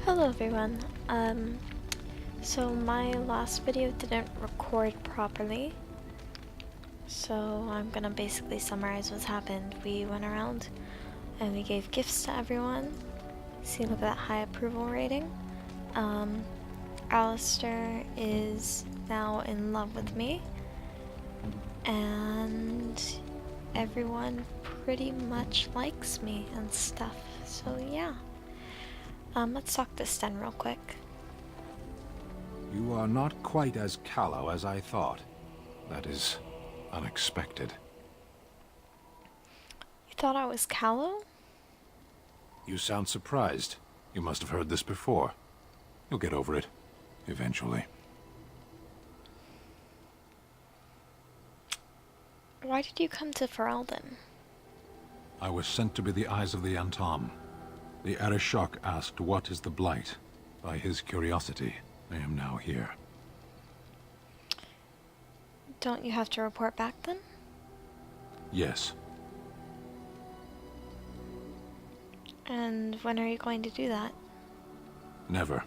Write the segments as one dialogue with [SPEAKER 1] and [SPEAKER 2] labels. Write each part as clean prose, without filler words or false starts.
[SPEAKER 1] Hello everyone. So my last video didn't record properly, so I'm gonna basically summarize what's happened. We went around and we gave gifts to everyone. See, look at that high approval rating. Alistair is now in love with me, and everyone pretty much likes me and stuff, so yeah. Let's talk to Sten real quick.
[SPEAKER 2] You are not quite as callow as I thought. That is unexpected.
[SPEAKER 1] You thought I was callow?
[SPEAKER 2] You sound surprised. You must have heard this before. You'll get over it, eventually.
[SPEAKER 1] Why did you come to Ferelden?
[SPEAKER 2] I was sent to be the eyes of the Antom. The Arishok asked what is the Blight. By his curiosity, I am now here.
[SPEAKER 1] Don't you have to report back then?
[SPEAKER 2] Yes.
[SPEAKER 1] And when are you going to do that?
[SPEAKER 2] Never.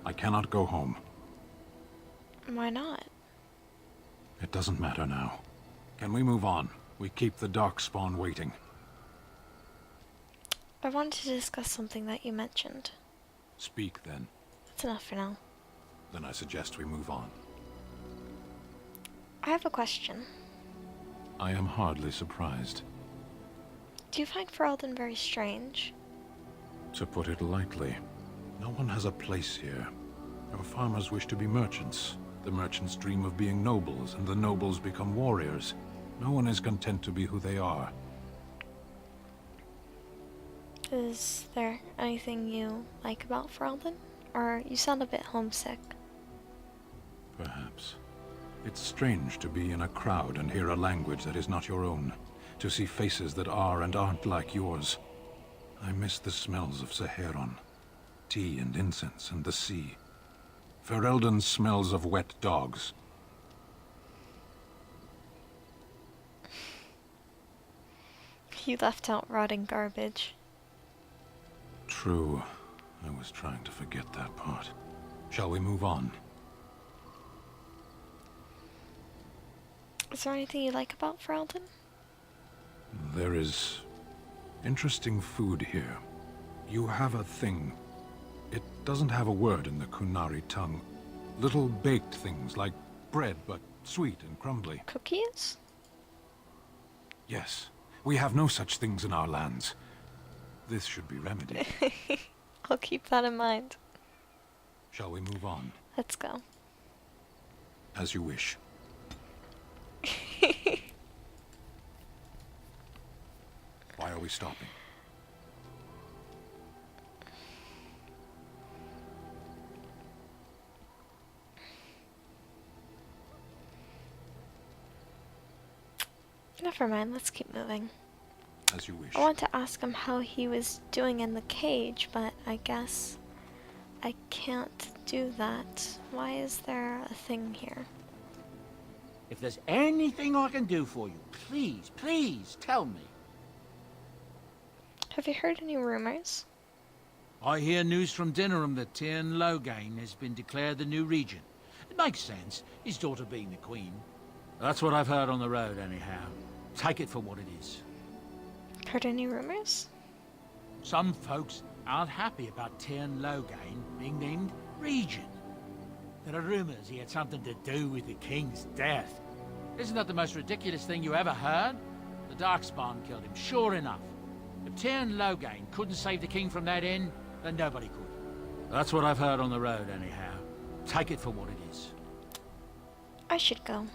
[SPEAKER 2] I cannot go home.
[SPEAKER 1] Why not?
[SPEAKER 2] It doesn't matter now. Can we move on? We keep the Darkspawn waiting.
[SPEAKER 1] I wanted to discuss something that you mentioned.
[SPEAKER 2] Speak, then.
[SPEAKER 1] That's enough for now.
[SPEAKER 2] Then I suggest we move on.
[SPEAKER 1] I have a question.
[SPEAKER 2] I am hardly surprised.
[SPEAKER 1] Do you find Ferelden very strange?
[SPEAKER 2] To put it lightly, no one has a place here. Our farmers wish to be merchants. The merchants dream of being nobles, and the nobles become warriors. No one is content to be who they are.
[SPEAKER 1] Is there anything you like about Ferelden? Or you sound a bit homesick.
[SPEAKER 2] Perhaps. It's strange to be in a crowd and hear a language that is not your own. To see faces that are and aren't like yours. I miss the smells of Zevran. Tea and incense and the sea. Ferelden smells of wet dogs.
[SPEAKER 1] You left out rotting garbage.
[SPEAKER 2] True. I was trying to forget that part. Shall we move on?
[SPEAKER 1] Is there anything you like about Ferelden?
[SPEAKER 2] There is interesting food here. You have a thing. It doesn't have a word in the Kunari tongue. Little baked things like bread, but sweet and crumbly.
[SPEAKER 1] Cookies?
[SPEAKER 2] Yes. We have no such things in our lands. This should be remedied.
[SPEAKER 1] I'll keep that in mind.
[SPEAKER 2] Shall we move on?
[SPEAKER 1] Let's go.
[SPEAKER 2] As you wish. Why are we stopping?
[SPEAKER 1] Never mind, let's keep moving.
[SPEAKER 2] As you wish.
[SPEAKER 1] I want to ask him how he was doing in the cage, but I guess I can't do that. Why is there a thing here?
[SPEAKER 3] If there's anything I can do for you, please, please tell me.
[SPEAKER 1] Have you heard any rumors?
[SPEAKER 3] I hear news from Dinnerham that Tyrn Logain has been declared the new regent. It makes sense, his daughter being the queen. That's what I've heard on the road, anyhow. Take it for what it is.
[SPEAKER 1] Heard any rumors?
[SPEAKER 3] Some folks aren't happy about Tyrn Logain being named regent. There are rumors he had something to do with the king's death. Isn't that the most ridiculous thing you ever heard? The Darkspawn killed him, sure enough. If Tyrn Logain couldn't save the king from that inn, then nobody could. That's what I've heard on the road, anyhow. Take it for what it is.
[SPEAKER 1] I should go.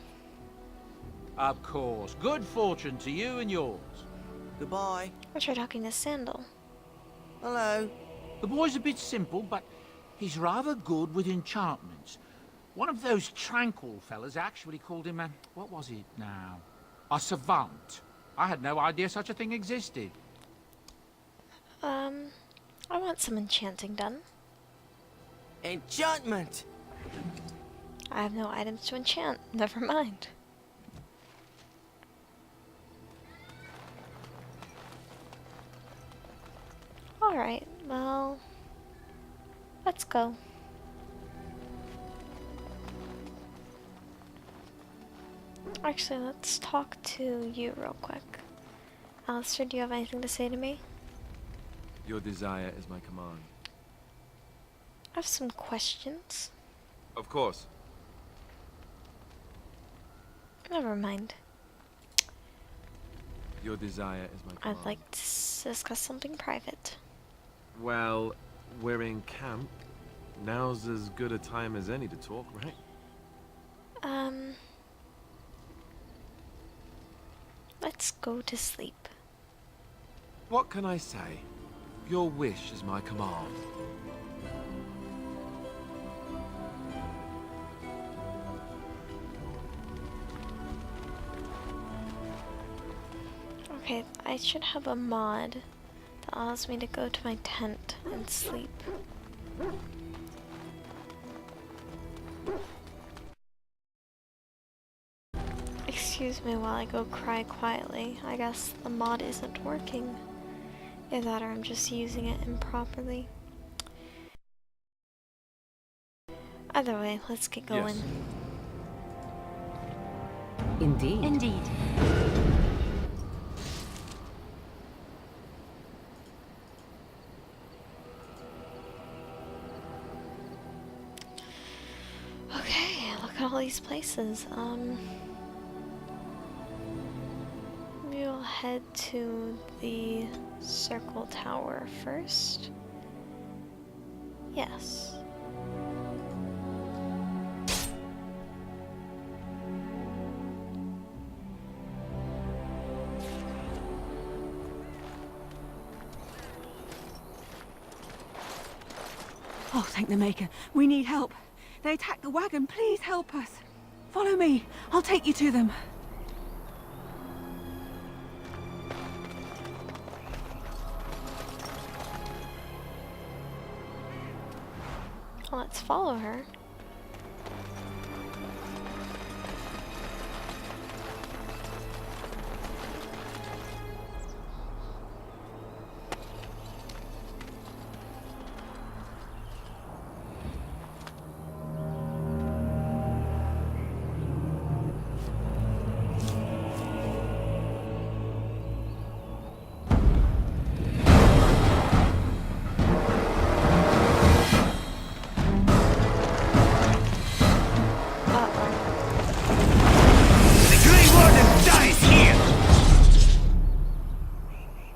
[SPEAKER 3] Of course. Good fortune to you and yours.
[SPEAKER 4] Goodbye.
[SPEAKER 1] I'll try talking to Sandal.
[SPEAKER 4] Hello.
[SPEAKER 3] The boy's a bit simple, but he's rather good with enchantments. One of those tranquil fellas actually called him a... what was it now? A savant. I had no idea such a thing existed.
[SPEAKER 1] I want some enchanting done.
[SPEAKER 4] Enchantment!
[SPEAKER 1] I have no items to enchant. Never mind. Alright, well... Let's go. Actually, let's talk to you real quick. Alistair, do you have anything to say to me?
[SPEAKER 5] Your desire is my command.
[SPEAKER 1] I have some questions.
[SPEAKER 5] Of course.
[SPEAKER 1] Never mind.
[SPEAKER 5] Your desire is my command.
[SPEAKER 1] I'd like to discuss something private.
[SPEAKER 5] Well, we're in camp. Now's as good a time as any to talk, right?
[SPEAKER 1] Let's go to sleep.
[SPEAKER 5] What can I say? Your wish is my command.
[SPEAKER 1] Okay, I should have a mod that allows me to go to my tent and sleep. Excuse me while I go cry quietly. I guess the mod isn't working. Either that or I'm just using it improperly. Either way, let's get going.
[SPEAKER 5] Yes.
[SPEAKER 6] Indeed.
[SPEAKER 7] Indeed.
[SPEAKER 1] Okay, look at all these places. We'll head to the circle tower first. Yes.
[SPEAKER 7] Oh, thank the Maker. We need help. They attacked the wagon. Please help us. Follow me. I'll take you to them.
[SPEAKER 1] Let's follow her.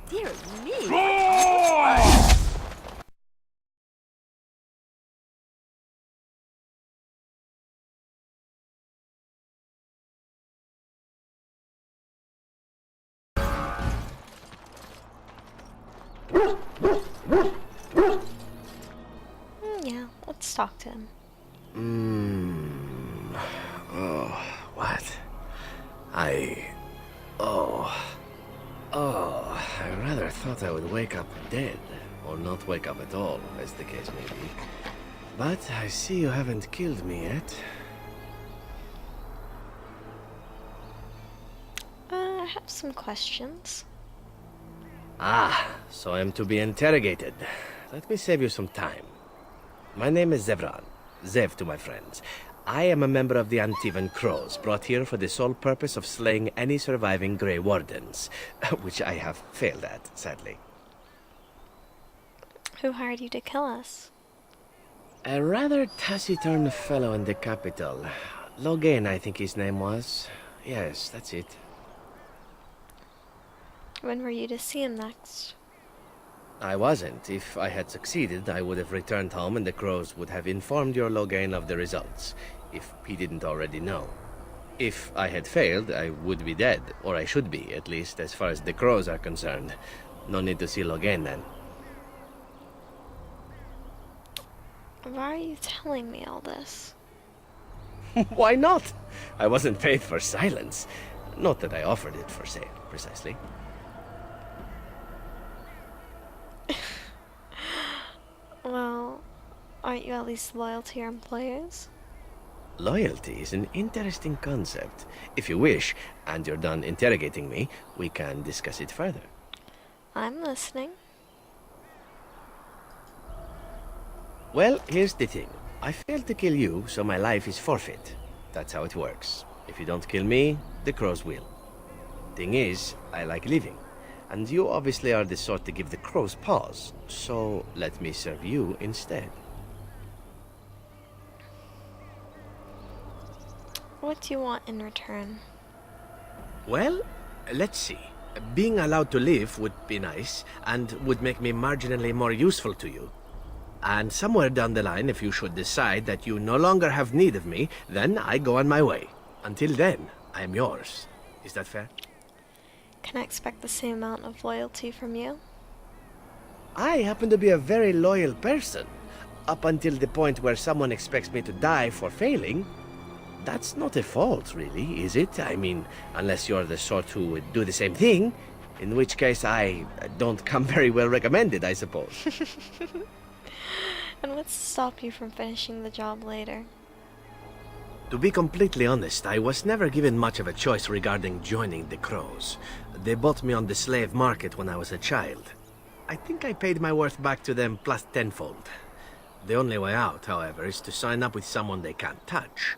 [SPEAKER 7] Dear me.
[SPEAKER 1] Yeah, let's talk to him.
[SPEAKER 8] Oh, what? I rather thought I would wake up dead, or not wake up at all, as the case may be. But I see you haven't killed me yet.
[SPEAKER 1] I have some questions.
[SPEAKER 8] Ah, so I'm to be interrogated. Let me save you some time. My name is Zevran. Zev to my friends. I am a member of the Antivan Crows, brought here for the sole purpose of slaying any surviving Grey Wardens, which I have failed at, sadly.
[SPEAKER 1] Who hired you to kill us?
[SPEAKER 8] A rather taciturn fellow in the capital. Logain, I think his name was. Yes, that's it.
[SPEAKER 1] When were you to see him next?
[SPEAKER 8] I wasn't. If I had succeeded, I would have returned home and the Crows would have informed your Logain of the results, if he didn't already know. If I had failed, I would be dead, or I should be, at least as far as the Crows are concerned. No need to see Logain then.
[SPEAKER 1] Why are you telling me all this?
[SPEAKER 8] Why not? I wasn't paid for silence. Not that I offered it for sale, precisely.
[SPEAKER 1] Well, aren't you at least loyal to your employers?
[SPEAKER 8] Loyalty is an interesting concept. If you wish, and you're done interrogating me, we can discuss it further.
[SPEAKER 1] I'm listening.
[SPEAKER 8] Well, here's the thing. I failed to kill you, so my life is forfeit. That's how it works. If you don't kill me, the crows will. Thing is, I like living. And you obviously are the sort to give the crows pause, so let me serve you instead.
[SPEAKER 1] What do you want in return?
[SPEAKER 8] Well, let's see. Being allowed to live would be nice, and would make me marginally more useful to you. And somewhere down the line, if you should decide that you no longer have need of me, then I go on my way. Until then, I am yours. Is that fair?
[SPEAKER 1] Can I expect the same amount of loyalty from you?
[SPEAKER 8] I happen to be a very loyal person. Up until the point where someone expects me to die for failing. That's not a fault, really, is it? I mean, unless you're the sort who would do the same thing, in which case I don't come very well recommended, I suppose.
[SPEAKER 1] And what's to stop you from finishing the job later?
[SPEAKER 8] To be completely honest, I was never given much of a choice regarding joining the Crows. They bought me on the slave market when I was a child. I think I paid my worth back to them plus tenfold. The only way out, however, is to sign up with someone they can't touch.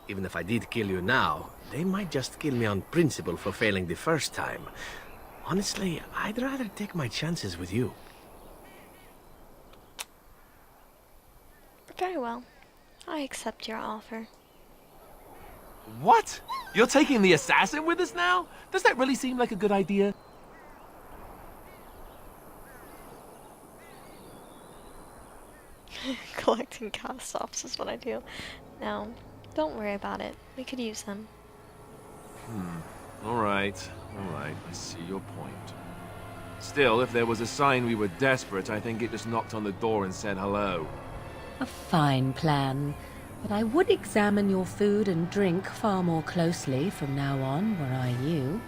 [SPEAKER 8] Even if I did kill you now, they might just kill me on principle for failing the first time. Honestly, I'd rather take my chances with you.
[SPEAKER 1] Very well. I accept your offer.
[SPEAKER 5] What? You're taking the assassin with us now? Does that really seem like a good idea?
[SPEAKER 1] Collecting cast-offs is what I do. No, don't worry about it. We could use them.
[SPEAKER 5] Alright, I see your point. Still, if there was a sign we were desperate, I think it just knocked on the door and said hello.
[SPEAKER 6] A fine plan. But I would examine your food and drink far more closely from now on, were I you.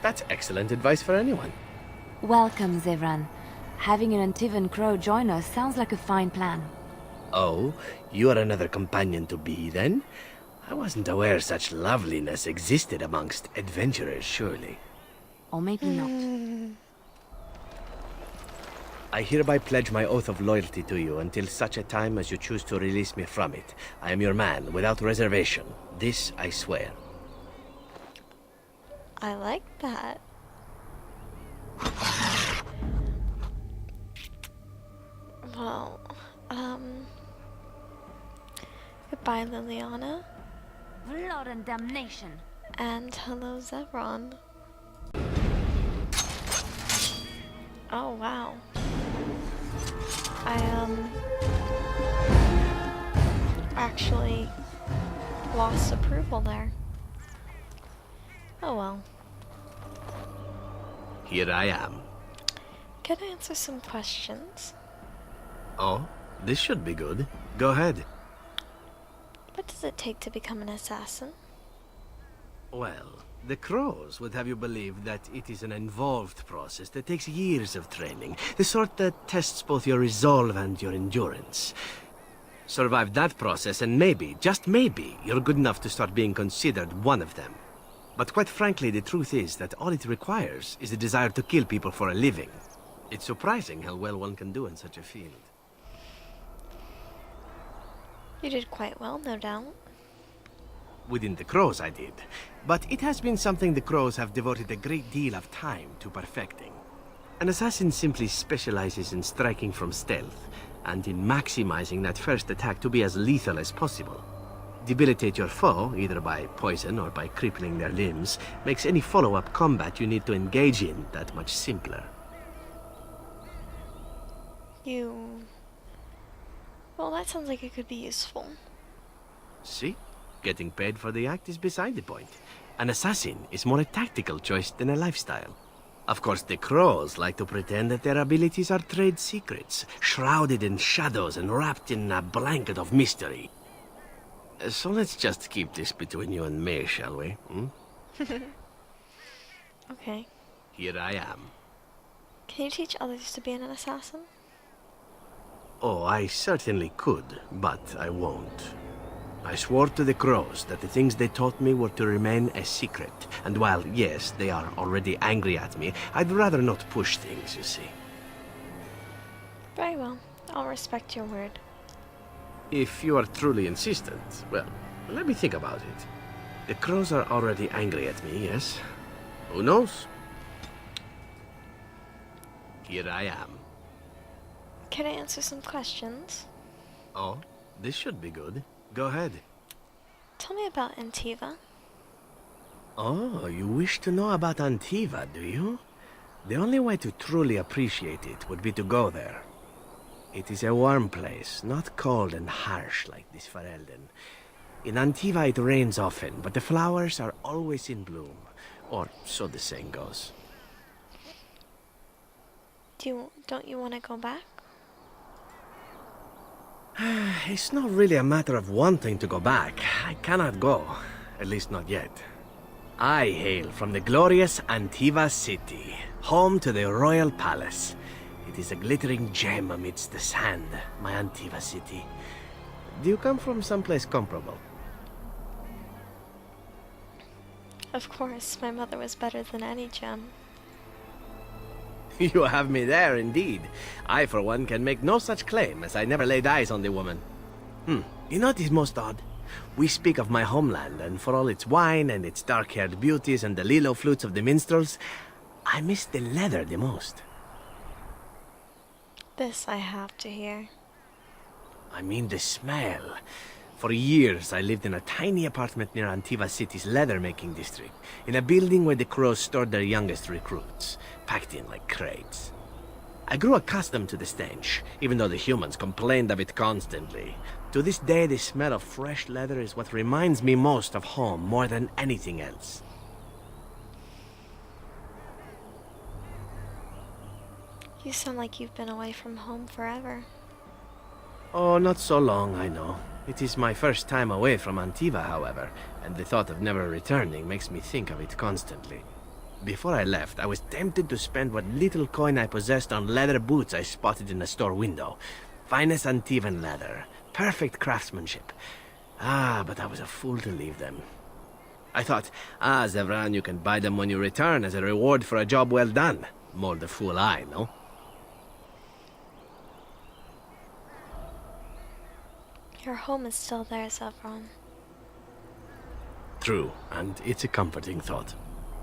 [SPEAKER 8] That's excellent advice for anyone.
[SPEAKER 9] Welcome, Zevran. Having an Antivan Crow join us sounds like a fine plan.
[SPEAKER 8] Oh, you are another companion to be, then? I wasn't aware such loveliness existed amongst adventurers, surely.
[SPEAKER 9] Or maybe not.
[SPEAKER 8] I hereby pledge my oath of loyalty to you until such a time as you choose to release me from it. I am your man, without reservation. This I swear.
[SPEAKER 1] I like that. Well, goodbye, Liliana.
[SPEAKER 9] Blood and damnation.
[SPEAKER 1] And hello, Zevran. Oh, wow. I, actually lost approval there. Oh well.
[SPEAKER 8] Here I am.
[SPEAKER 1] Can I answer some questions?
[SPEAKER 8] Oh, this should be good. Go ahead.
[SPEAKER 1] What does it take to become an assassin?
[SPEAKER 8] Well, the Crows would have you believe that it is an involved process that takes years of training. The sort that tests both your resolve and your endurance. Survive that process and maybe, just maybe, you're good enough to start being considered one of them. But quite frankly, the truth is that all it requires is the desire to kill people for a living. It's surprising how well one can do in such a field.
[SPEAKER 1] You did quite well, no doubt.
[SPEAKER 8] Within the Crows, I did. But it has been something the Crows have devoted a great deal of time to perfecting. An assassin simply specializes in striking from stealth, and in maximizing that first attack to be as lethal as possible. Debilitate your foe, either by poison or by crippling their limbs, makes any follow-up combat you need to engage in that much simpler.
[SPEAKER 1] Well, that sounds like it could be useful.
[SPEAKER 8] See? Getting paid for the act is beside the point. An assassin is more a tactical choice than a lifestyle. Of course, the Crows like to pretend that their abilities are trade secrets, shrouded in shadows and wrapped in a blanket of mystery. So let's just keep this between you and me, shall we?
[SPEAKER 1] Okay.
[SPEAKER 8] Here I am.
[SPEAKER 1] Can you teach others to be an assassin?
[SPEAKER 8] Oh, I certainly could, but I won't. I swore to the Crows that the things they taught me were to remain a secret. And while, yes, they are already angry at me, I'd rather not push things, you see.
[SPEAKER 1] Very well. I'll respect your word.
[SPEAKER 8] If you are truly insistent, well, let me think about it. The crows are already angry at me, yes? Who knows? Here I am.
[SPEAKER 1] Can I answer some questions?
[SPEAKER 8] Oh, this should be good. Go ahead.
[SPEAKER 1] Tell me about Antiva.
[SPEAKER 8] Oh, you wish to know about Antiva, do you? The only way to truly appreciate it would be to go there. It is a warm place, not cold and harsh like this Ferelden. In Antiva it rains often, but the flowers are always in bloom. Or so the saying goes.
[SPEAKER 1] Don't you want to go back?
[SPEAKER 8] It's not really a matter of wanting to go back. I cannot go. At least not yet. I hail from the glorious Antiva city, home to the royal palace. It is a glittering gem amidst the sand, my Antiva city. Do you come from someplace comparable?
[SPEAKER 1] Of course, my mother was better than any gem.
[SPEAKER 8] You have me there, indeed. I, for one, can make no such claim, as I never laid eyes on the woman. You know what is most odd? We speak of my homeland, and for all its wine and its dark-haired beauties and the lilo flutes of the minstrels, I miss the leather the most.
[SPEAKER 1] This I have to hear.
[SPEAKER 8] I mean the smell. For years, I lived in a tiny apartment near Antiva City's leather-making district, in a building where the crows stored their youngest recruits, packed in like crates. I grew accustomed to the stench, even though the humans complained of it constantly. To this day, the smell of fresh leather is what reminds me most of home more than anything else.
[SPEAKER 1] You sound like you've been away from home forever.
[SPEAKER 8] Oh, not so long, I know. It is my first time away from Antiva, however, and the thought of never returning makes me think of it constantly. Before I left, I was tempted to spend what little coin I possessed on leather boots I spotted in a store window. Finest Antivan leather, perfect craftsmanship. But I was a fool to leave them. I thought, Zevran, you can buy them when you return as a reward for a job well done. More the fool I, no?
[SPEAKER 1] Your home is still there, Zevran.
[SPEAKER 8] True, and it's a comforting thought.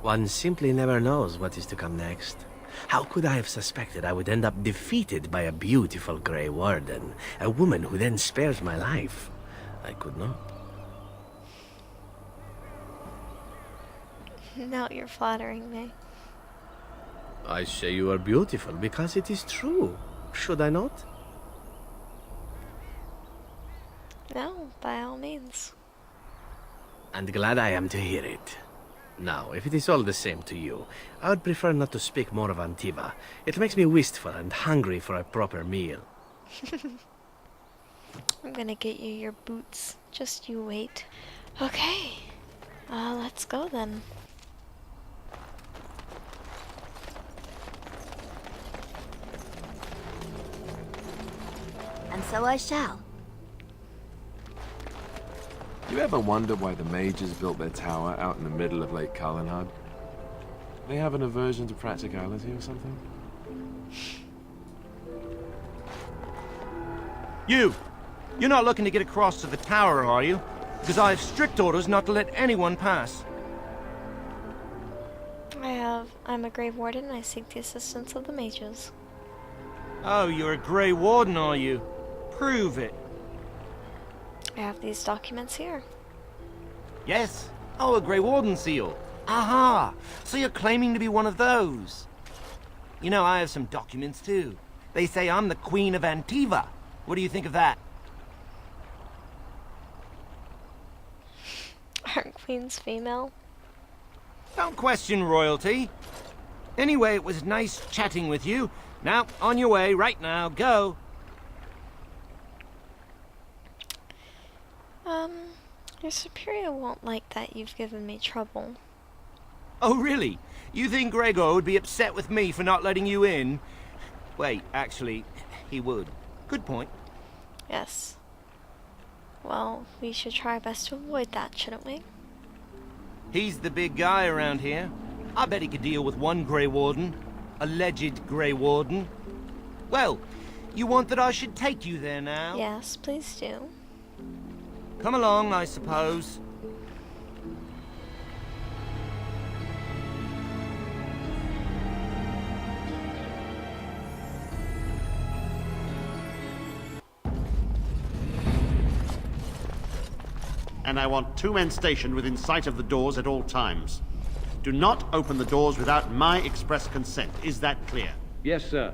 [SPEAKER 8] One simply never knows what is to come next. How could I have suspected I would end up defeated by a beautiful Grey Warden, a woman who then spares my life? I could not.
[SPEAKER 1] Now you're flattering me.
[SPEAKER 8] I say you are beautiful because it is true. Should I not?
[SPEAKER 1] No, by all means.
[SPEAKER 8] And glad I am to hear it. Now, if it is all the same to you, I would prefer not to speak more of Antiva. It makes me wistful and hungry for a proper meal.
[SPEAKER 1] I'm gonna get you your boots. Just you wait. Okay. Let's go then.
[SPEAKER 9] And so I shall.
[SPEAKER 5] You ever wonder why the mages built their tower out in the middle of Lake Kalinhad? They have an aversion to practicality or something?
[SPEAKER 10] You're not looking to get across to the tower, are you? Because I have strict orders not to let anyone pass.
[SPEAKER 1] I'm a Grey Warden and I seek the assistance of the mages.
[SPEAKER 10] Oh, you're a Grey Warden, are you? Prove it.
[SPEAKER 1] I have these documents here.
[SPEAKER 10] Yes. Oh, a Grey Warden seal. Aha! So you're claiming to be one of those. You know, I have some documents too. They say I'm the Queen of Antiva. What do you think of that?
[SPEAKER 1] Aren't queens female?
[SPEAKER 10] Don't question royalty. Anyway, it was nice chatting with you. Now, on your way, right now, go.
[SPEAKER 1] Your superior won't like that you've given me trouble.
[SPEAKER 10] Oh, really? You think Gregor would be upset with me for not letting you in? Wait, actually, he would. Good point.
[SPEAKER 1] Yes. Well, we should try our best to avoid that, shouldn't we?
[SPEAKER 10] He's the big guy around here. I bet he could deal with one Grey Warden. Alleged Grey Warden. Well, You want that I should take you there now?
[SPEAKER 1] Yes, please do.
[SPEAKER 10] Come along, I suppose.
[SPEAKER 11] And I want 2 men stationed within sight of the doors at all times. Do not open the doors without my express consent. Is that clear?
[SPEAKER 12] Yes, sir.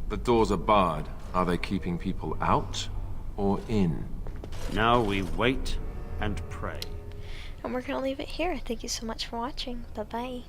[SPEAKER 5] The doors are barred. Are they keeping people out or in?
[SPEAKER 11] Now we wait and pray.
[SPEAKER 1] And we're gonna leave it here. Thank you so much for watching. Bye-bye.